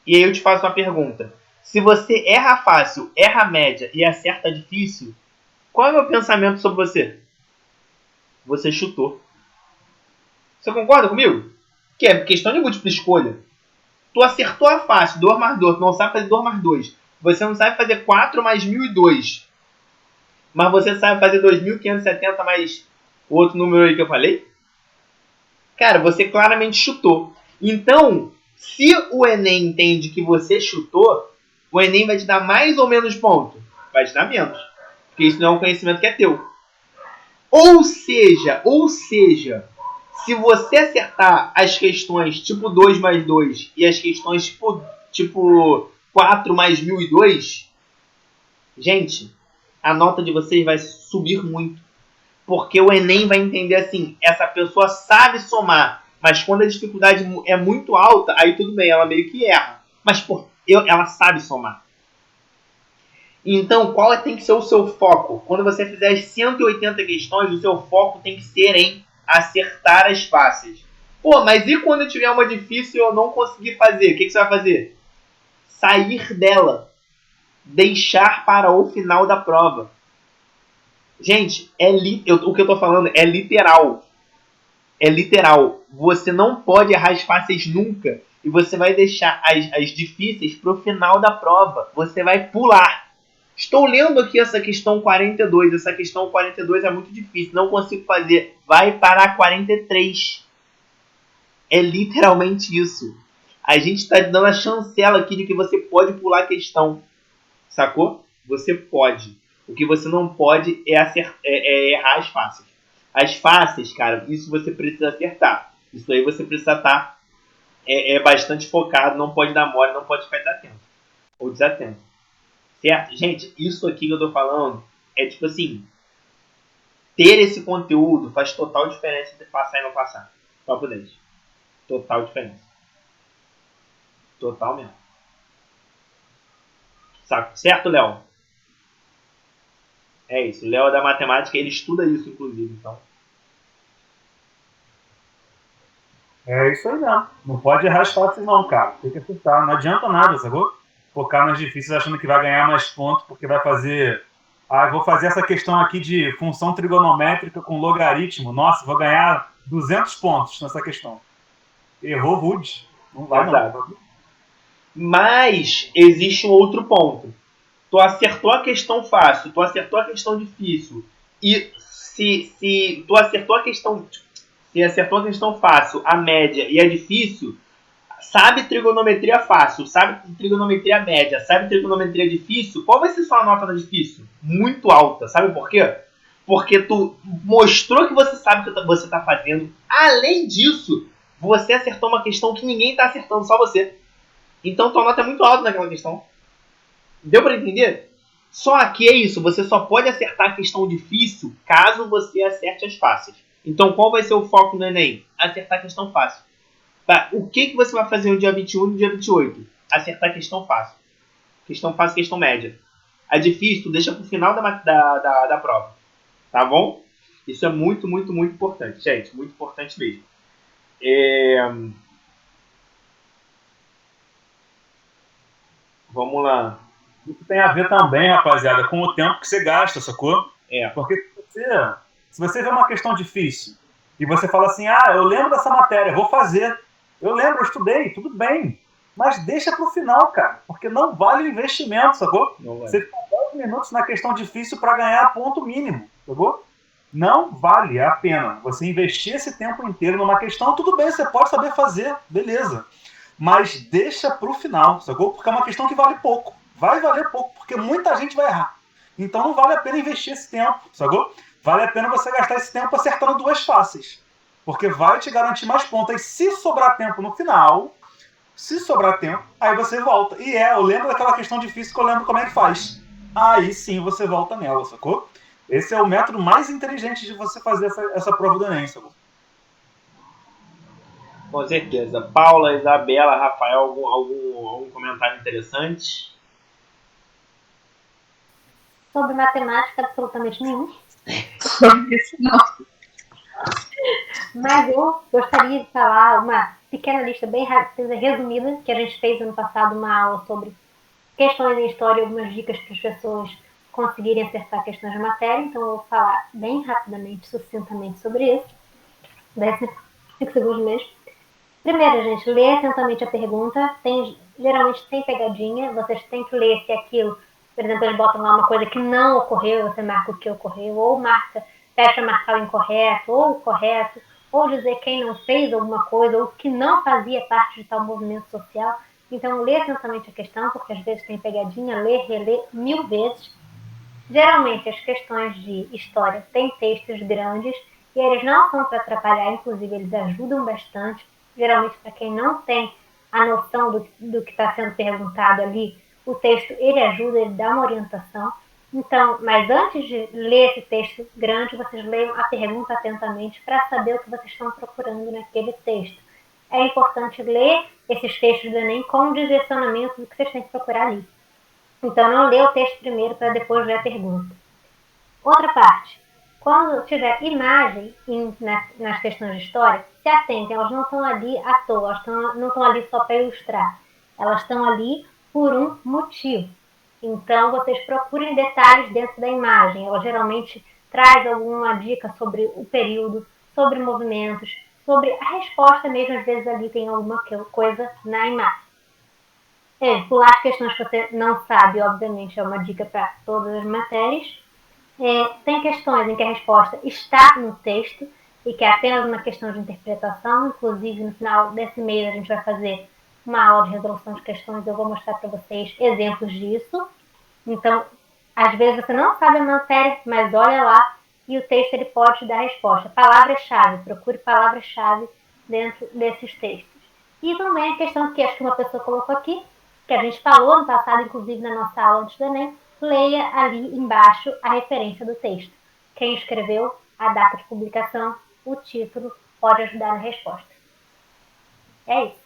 E aí eu te faço uma pergunta. Se você erra fácil, erra média e acerta difícil, qual é o meu pensamento sobre você? Você chutou. Você concorda comigo? Que é questão de múltipla escolha. Tu acertou a fácil, 2 mais 2, tu não sabe fazer 2 mais 2. Você não sabe fazer 4 mais 1002. Mas você sabe fazer 2.570 mais o outro número aí que eu falei? Cara, você claramente chutou. Então, se o Enem entende que você chutou, o Enem vai te dar mais ou menos ponto? Vai te dar menos. Porque isso não é um conhecimento que é teu. Ou seja, se você acertar as questões tipo 2 mais 2 e as questões tipo 4 mais 1002, gente, a nota de vocês vai subir muito. Porque o Enem vai entender assim, essa pessoa sabe somar, mas quando a dificuldade é muito alta, aí tudo bem, ela meio que erra. Mas pô, ela sabe somar. Então, qual tem que ser o seu foco? Quando você fizer as 180 questões, o seu foco tem que ser em acertar as fáceis. Pô, mas e quando tiver uma difícil e eu não conseguir fazer? O que você vai fazer? Sair dela. Deixar para o final da prova. Gente, o que eu tô falando é literal. É literal. Você não pode errar as fáceis nunca. E você vai deixar as difíceis pro final da prova. Você vai pular. Estou lendo aqui essa questão 42. Essa questão 42 é muito difícil. Não consigo fazer. Vai para a 43. É literalmente isso. A gente está dando a chancela aqui de que você pode pular a questão. Sacou? Você pode. O que você não pode é errar as fáceis. As fáceis, cara, isso você precisa acertar. Isso aí você precisa estar bastante focado. Não pode dar mole, não pode ficar desatento. Ou desatento. Certo? Gente, isso aqui que eu tô falando é tipo assim, ter esse conteúdo faz total diferença entre passar e não passar. Papo 10. Total diferença. Total mesmo. Saco? Certo, Léo? É isso. O Léo é da matemática, ele estuda isso, inclusive. Então. É isso aí mesmo. Não pode errar as fáceis não, cara. Tem que acertar. Não adianta nada, sacou? Focar nas difíceis achando que vai ganhar mais pontos porque vai fazer... eu vou fazer essa questão aqui de função trigonométrica com logaritmo. Nossa, vou ganhar 200 pontos nessa questão. Errou rude. Não vai não. Mas existe um outro ponto. Tu acertou a questão fácil, tu acertou a questão difícil. E se tu acertou a questão... Se acertou a questão fácil, a média e a difícil, sabe trigonometria fácil, sabe trigonometria média, sabe trigonometria difícil, qual vai ser sua nota na difícil? Muito alta. Sabe por quê? Porque tu mostrou que você sabe o que você está fazendo. Além disso, você acertou uma questão que ninguém está acertando, só você. Então tua nota é muito alta naquela questão. Deu para entender? Só que é isso, você só pode acertar a questão difícil caso você acerte as fáceis. Então, qual vai ser o foco no Enem? Acertar a questão fácil. Tá, o que você vai fazer no dia 21 e no dia 28? Acertar a questão fácil. Questão fácil, questão média. A difícil, deixa pro final da prova. Tá bom? Isso é muito, muito, muito importante, gente. Muito importante mesmo. Vamos lá. Isso tem a ver também, rapaziada, com o tempo que você gasta, sacou? Porque se você vê uma questão difícil e você fala assim, eu lembro dessa matéria, vou fazer. Eu lembro, eu estudei, tudo bem. Mas deixa pro final, cara. Porque não vale o investimento, sacou? Não vale. Você fica 10 minutos na questão difícil para ganhar ponto mínimo, sacou? Não vale a pena você investir esse tempo inteiro numa questão. Tudo bem, você pode saber fazer, beleza. Mas deixa pro final, sacou? Porque é uma questão que vale pouco. Vai valer pouco, porque muita gente vai errar. Então não vale a pena investir esse tempo, sacou? Vale a pena você gastar esse tempo acertando duas fáceis. Porque vai te garantir mais pontos. E se sobrar tempo no final, aí você volta. E eu lembro daquela questão difícil que eu lembro como é que faz. Aí sim você volta nela, sacou? Esse é o método mais inteligente de você fazer essa prova do Enem, sacou? Com certeza. Paula, Isabela, Rafael, algum comentário interessante? Sobre matemática, absolutamente nenhum. Sobre isso, não. Mas eu gostaria de falar uma pequena lista bem resumida, que a gente fez ano passado uma aula sobre questões em história e algumas dicas para as pessoas conseguirem acertar questões de matéria. Então eu vou falar bem rapidamente, sucintamente sobre isso. 5 segundos mesmo. Primeiro, gente, lê atentamente a pergunta. Geralmente tem pegadinha, vocês têm que ler se aquilo, por exemplo, eles botam lá uma coisa que não ocorreu, você marca o que ocorreu, ou fecha marcar o incorreto, ou o correto, ou dizer quem não fez alguma coisa, ou que não fazia parte de tal movimento social. Então, lê atentamente a questão, porque às vezes tem pegadinha, lê, relê 1000 vezes. Geralmente, as questões de história têm textos grandes, e eles não são para atrapalhar, inclusive eles ajudam bastante. Geralmente, para quem não tem a noção do que está sendo perguntado ali, o texto ele ajuda, ele dá uma orientação. Então, mas antes de ler esse texto grande, vocês leiam a pergunta atentamente para saber o que vocês estão procurando naquele texto. É importante ler esses textos do Enem com um direcionamento do que vocês têm que procurar ali. Então, não lê o texto primeiro para depois ler a pergunta. Outra parte. Quando tiver imagem nas questões de história, se atentem, elas não estão ali à toa, elas não estão ali só para ilustrar. Elas estão ali por um motivo. Então, vocês procurem detalhes dentro da imagem. Ela geralmente traz alguma dica sobre o período, sobre movimentos, sobre a resposta mesmo. Às vezes ali tem alguma coisa na imagem. Pular as questões que você não sabe, obviamente, é uma dica para todas as matérias. Tem questões em que a resposta está no texto e que é apenas uma questão de interpretação. Inclusive, no final desse mês, a gente vai fazer uma aula de resolução de questões. Eu vou mostrar para vocês exemplos disso. Então, às vezes você não sabe a matéria, mas olha lá e o texto ele pode te dar a resposta. Palavras-chave, procure palavras-chave dentro desses textos. E também a questão que acho que uma pessoa colocou aqui, que a gente falou no passado, inclusive na nossa aula antes do Enem, leia ali embaixo a referência do texto. Quem escreveu, a data de publicação, o título, pode ajudar na resposta. É isso.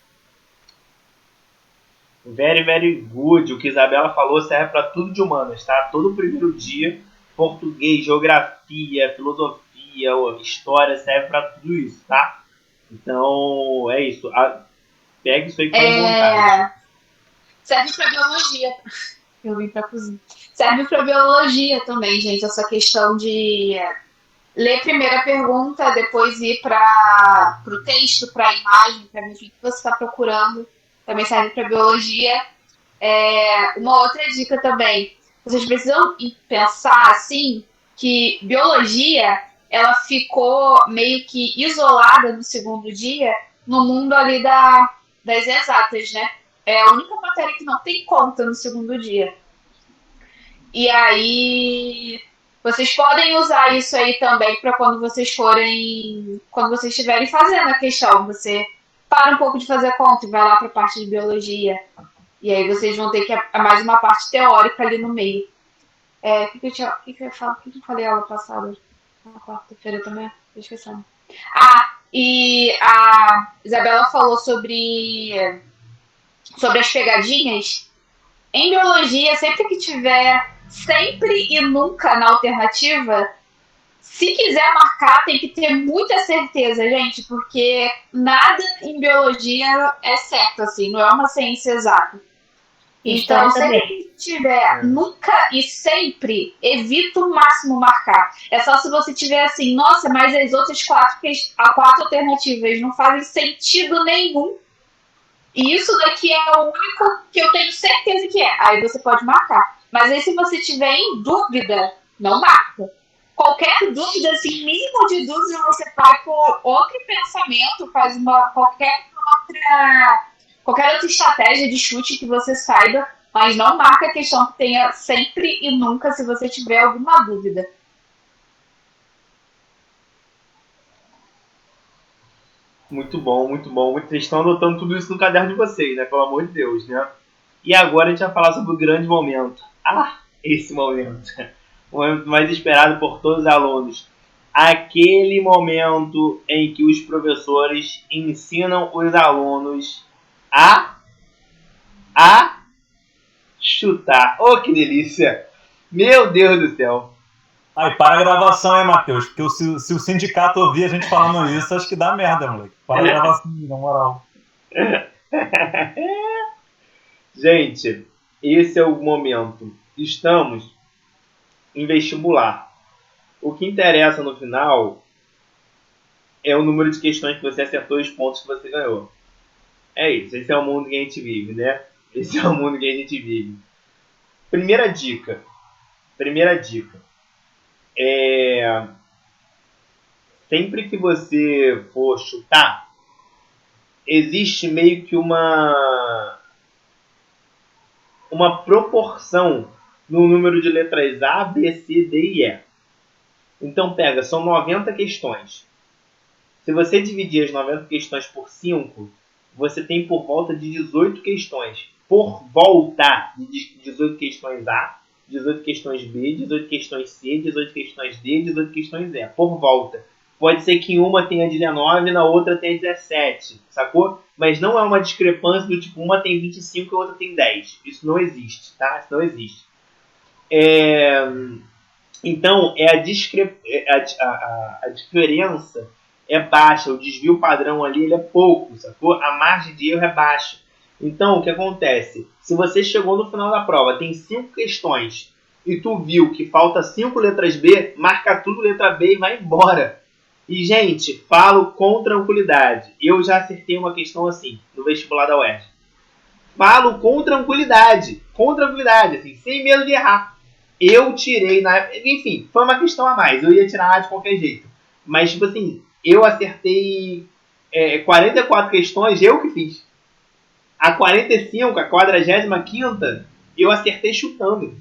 Very, very good. O que a Isabela falou serve para tudo de humanas, tá? Todo primeiro dia, português, geografia, filosofia, história, serve para tudo isso, tá? Então, é isso. Pega isso aí com vontade. Serve para biologia. Eu vim para cozinha. Serve para biologia também, gente, essa questão de ler primeiro a pergunta, depois ir para o texto, para a imagem, para ver o que você está procurando. Também serve para biologia. Uma outra dica também, vocês precisam pensar assim, que biologia, ela ficou meio que isolada no segundo dia, no mundo ali das exatas, né? É a única matéria que não tem conta no segundo dia. E aí, vocês podem usar isso aí também para quando vocês estiverem fazendo a questão. Você para um pouco de fazer a conta e vai lá para a parte de biologia. E aí vocês vão ter que mais uma parte teórica ali no meio. O que eu ia falar? O que eu falei aula passada? Na quarta-feira também? Tô esquecendo. E a Isabela falou sobre as pegadinhas. Em biologia, sempre que tiver sempre e nunca na alternativa, se quiser marcar, tem que ter muita certeza, gente, porque nada em biologia é certo, assim, não é uma ciência exata. Então, sempre que tiver nunca e sempre, evita o máximo marcar. É só se você tiver assim, nossa, mas as outras quatro alternativas não fazem sentido nenhum. E isso daqui é o único que eu tenho certeza que é. Aí você pode marcar. Mas aí se você tiver em dúvida, não marca. Qualquer dúvida, assim, mínimo de dúvida, você vai por outro pensamento, faz qualquer outra estratégia de chute que você saiba, mas não marca a questão que tenha sempre e nunca se você tiver alguma dúvida. Muito bom, muito bom. Vocês estão anotando tudo isso no caderno de vocês, né? Pelo amor de Deus, né? E agora a gente vai falar sobre o grande momento. Esse momento. O momento mais esperado por todos os alunos. Aquele momento em que os professores ensinam os alunos a chutar. Oh, que delícia! Meu Deus do céu! Aí, para a gravação aí, Matheus, porque se o sindicato ouvir a gente falando isso, acho que dá merda, moleque. Para a gravação, na moral. Gente, esse é o momento. Estamos em vestibular. O que interessa no final é o número de questões que você acertou e os pontos que você ganhou. É isso. Esse é o mundo que a gente vive, né? Esse é o mundo que a gente vive. Primeira dica. Sempre que você for chutar, existe meio que uma proporção no número de letras A, B, C, D e E. Então são 90 questões. Se você dividir as 90 questões por 5, você tem por volta de 18 questões. Por volta de 18 questões A, 18 questões B, 18 questões C, 18 questões D, 18 questões E. Por volta. Pode ser que uma tenha 19 e na outra tenha 17, sacou? Mas não é uma discrepância do tipo, uma tem 25 e a outra tem 10. Isso não existe, tá? Isso não existe. Então, a diferença é baixa, o desvio padrão ali ele é pouco, sacou? A margem de erro é baixa. Então, o que acontece? Se você chegou no final da prova, tem 5 questões, e tu viu que falta 5 letras B, marca tudo letra B e vai embora. E, gente, falo com tranquilidade. Eu já acertei uma questão assim, no vestibular da UERJ. Falo com tranquilidade, assim, sem medo de errar. Eu tirei, enfim, foi uma questão a mais, eu ia tirar de qualquer jeito. Mas, tipo assim, eu acertei 44 questões, eu que fiz. A 45, a 45ª, eu acertei chutando.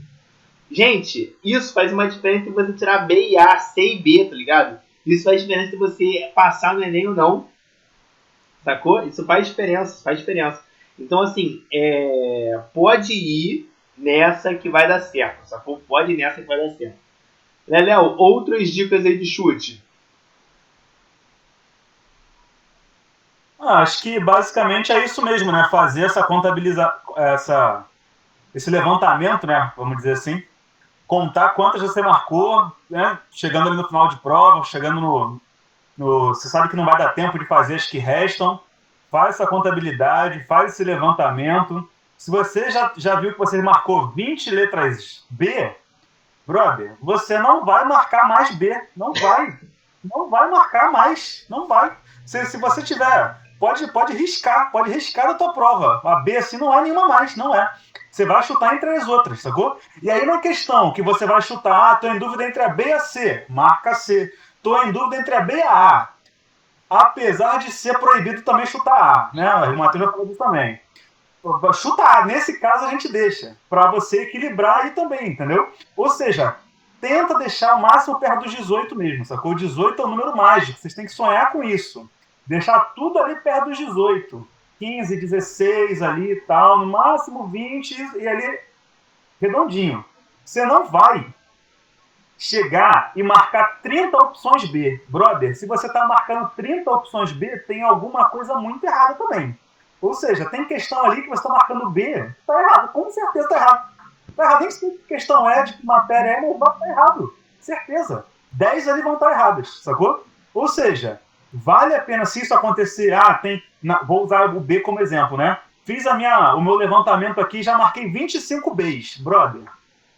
Gente, isso faz uma diferença se você tirar B e A, C e B, tá ligado? Isso faz diferença se você passar no Enem ou não. Sacou? Isso faz diferença. Então, assim, pode ir nessa que vai dar certo, sacou? Pode ir nessa que vai dar certo. Léo, outras dicas aí de chute? Acho que basicamente é isso mesmo, né? Fazer essa esse levantamento, né? Vamos dizer assim. Contar quantas você marcou, né? Chegando ali no final de prova, chegando você sabe que não vai dar tempo de fazer as que restam. Faz essa contabilidade, faz esse levantamento. Se você já viu que você marcou 20 letras B, brother, você não vai marcar mais B. Não vai marcar mais. Não vai. Se você tiver, pode riscar da tua prova. A B assim não é nenhuma mais, não é. Você vai chutar entre as outras, sacou? E aí na questão que você vai chutar, tô em dúvida entre a B e a C, marca C. Tô em dúvida entre a B e a A. Apesar de ser proibido também chutar A, né? O Matheus já falou disso também. Chuta A, nesse caso a gente deixa, para você equilibrar aí também, entendeu? Ou seja, tenta deixar o máximo perto dos 18 mesmo, sacou? 18 é um número mágico, vocês têm que sonhar com isso. Deixar tudo ali perto dos 18. 15, 16 ali e tal, no máximo 20 e ali redondinho. Você não vai chegar e marcar 30 opções B. Brother, se você está marcando 30 opções B, tem alguma coisa muito errada também. Ou seja, tem questão ali que você está marcando B, está errado, com certeza está errado. Está errado, nem sei que questão é, de que matéria é, mas vai estar errado, certeza. 10 ali vão estar erradas, sacou? Ou seja, vale a pena, se isso acontecer, vou usar o B como exemplo, né? Fiz o meu levantamento aqui, já marquei 25 Bs, brother.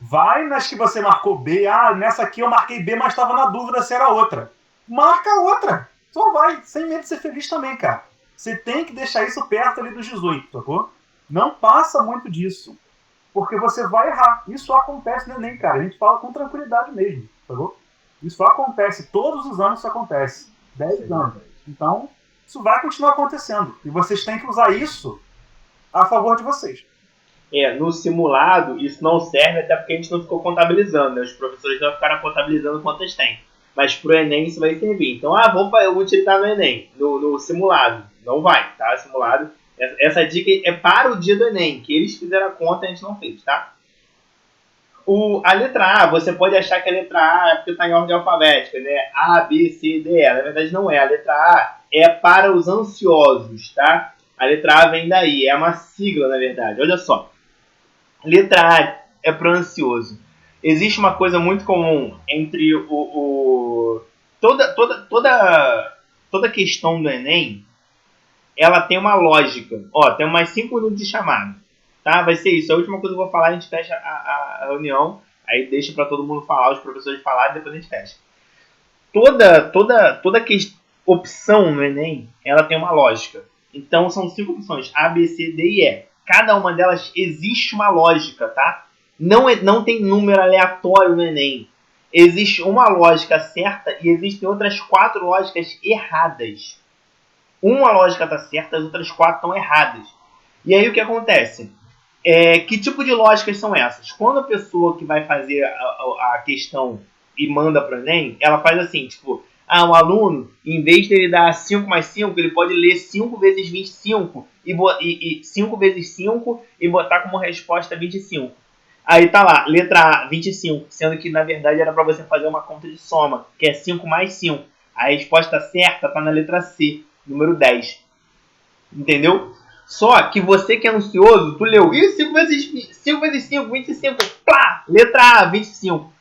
Vai nas que você marcou B, nessa aqui eu marquei B, mas estava na dúvida se era outra. Marca outra, só vai, sem medo de ser feliz também, cara. Você tem que deixar isso perto ali dos 18, sacou? Não passa muito disso, porque você vai errar. Isso acontece no Enem, cara, a gente fala com tranquilidade mesmo, sacou? Isso acontece, todos os anos isso acontece. 10 anos. Então, isso vai continuar acontecendo. E vocês têm que usar isso a favor de vocês. No simulado, isso não serve, até porque a gente não ficou contabilizando, né? Os professores não ficaram contabilizando quantas tem. Mas pro Enem isso vai servir. Então, vamos utilizar no Enem, no simulado. Não vai, tá? Simulado. Essa dica é para o dia do Enem, que eles fizeram a conta e a gente não fez, tá? A letra A, você pode achar que a letra A é porque está em ordem alfabética, né? A, B, C, D, E. Na verdade não é. A letra A é para os ansiosos, tá? A letra A vem daí. É uma sigla, na verdade. Olha só. Letra A é para o ansioso. Existe uma coisa muito comum entre toda questão do Enem, ela tem uma lógica. Tem mais 5 minutos de chamada. Tá? Vai ser isso. A última coisa que eu vou falar, a gente fecha a reunião. Aí deixa para todo mundo falar, os professores falarem, depois a gente fecha. Toda opção no Enem, ela tem uma lógica. Então, são 5 opções. A, B, C, D e E. Cada uma delas existe uma lógica, tá? Não tem número aleatório no Enem. Existe uma lógica certa e existem outras 4 lógicas erradas. Uma lógica está certa, as outras 4 estão erradas. E aí o que acontece? Que tipo de lógicas são essas? Quando a pessoa que vai fazer a questão e manda para o Enem, ela faz assim, tipo, o aluno, em vez de ele dar 5 mais 5, ele pode ler 5 vezes 25 e 5 vezes 5 e botar como resposta 25. Aí tá lá, letra A, 25, sendo que na verdade era para você fazer uma conta de soma, que é 5 mais 5. A resposta certa está na letra C, número 10. Entendeu? Só que você que é ansioso, tu leu 5 vezes 5, 25, plá, letra A, 25.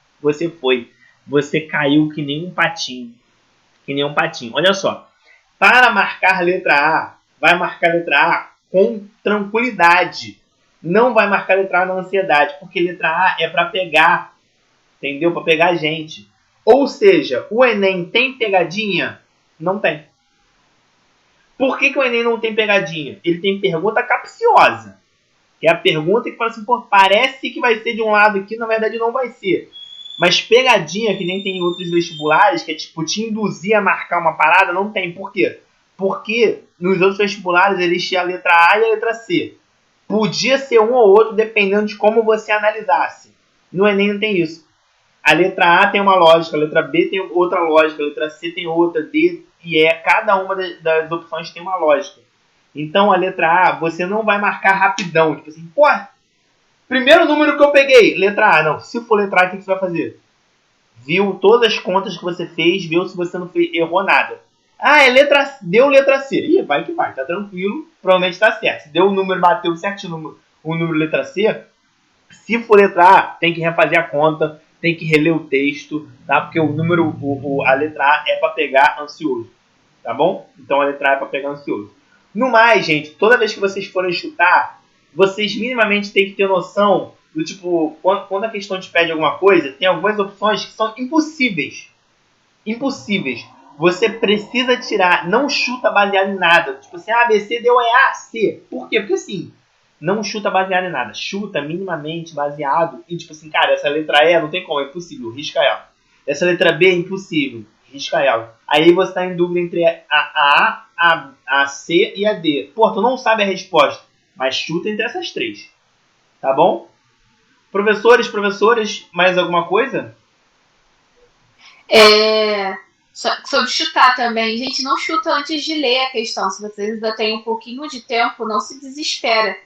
Você caiu que nem um patinho. Olha só, para marcar letra A, vai marcar letra A com tranquilidade. Não vai marcar letra A na ansiedade, porque letra A é para pegar, entendeu? Para pegar a gente. Ou seja, o Enem tem pegadinha? Não tem. Por que o Enem não tem pegadinha? Ele tem pergunta capciosa. Que é a pergunta que fala assim, parece que vai ser de um lado aqui, na verdade não vai ser. Mas pegadinha, que nem tem em outros vestibulares, que é tipo te induzir a marcar uma parada, não tem. Por quê? Porque nos outros vestibulares existia a letra A e a letra C. Podia ser um ou outro, dependendo de como você analisasse. No Enem não tem isso. A letra A tem uma lógica, a letra B tem outra lógica, a letra C tem outra, D e E. Cada uma das opções tem uma lógica. Então a letra A, você não vai marcar rapidão. Tipo assim, primeiro número que eu peguei, letra A. Não, se for letra A, o que você vai fazer? Viu todas as contas que você fez, viu se você não errou nada. Deu letra C. Ih, vai que vai, tá tranquilo, provavelmente tá certo. Se deu o número, bateu certinho o número letra C, se for letra A, tem que refazer a conta, tem que reler o texto, tá? Porque o número, a letra A é para pegar ansioso, tá bom? Então a letra A é para pegar ansioso. No mais, gente, toda vez que vocês forem chutar, vocês minimamente têm que ter noção do tipo, quando a questão te pede alguma coisa, tem algumas opções que são impossíveis. Impossíveis. Você precisa tirar, não chuta baseado em nada. Tipo assim, A, B, C, deu A, C. Por quê? Porque assim, não chuta baseado em nada. Chuta minimamente baseado em tipo assim, cara, essa letra E não tem como, é impossível, risca ela. Essa letra B é impossível, risca ela. Aí você está em dúvida entre a A, a C e a D. Tu não sabe a resposta, mas chuta entre essas 3. Tá bom? Professores, mais alguma coisa? Sobre chutar também, gente, não chuta antes de ler a questão. Se vocês ainda têm um pouquinho de tempo, não se desespera.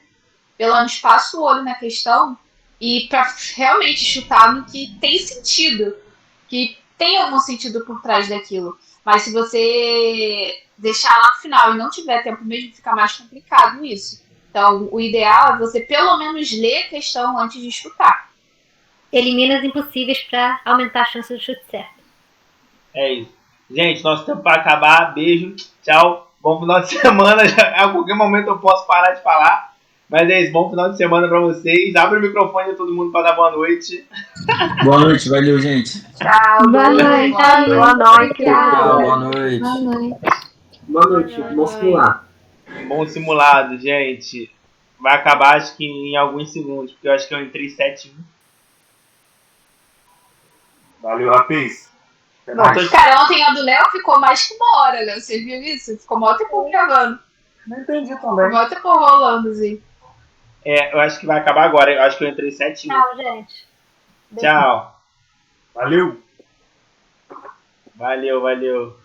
Pelo menos passa o olho na questão e para realmente chutar no que tem sentido. que tem algum sentido por trás daquilo. Mas se você deixar lá no final e não tiver tempo mesmo, fica mais complicado isso. Então, o ideal é você pelo menos ler a questão antes de escutar. Elimina os impossíveis para aumentar a chance do chute certo. É isso. Gente, nosso tempo vai acabar. Beijo, tchau. Bom final de semana. A qualquer momento eu posso parar de falar. Mas é isso, bom final de semana pra vocês. Abre o microfone a todo mundo pra dar boa noite. Boa noite, valeu, gente. Tchau, Boa noite. Boa noite. Tchau, boa noite. Boa noite. Boa noite, bom simular. Bom simulado, gente. Vai acabar acho que em alguns segundos, porque eu acho que eu entrei 7-1. Valeu, rapaz. Até Não, mais. Cara, ontem a do Léo ficou mais que uma hora, Léo. Você viu isso? Ficou mó tempo gravando. Não entendi Ficou também. mó tempo rolando, assim. eu acho que vai acabar agora. Eu acho que eu entrei 7-1. Tchau, gente. Tchau. Valeu. Valeu.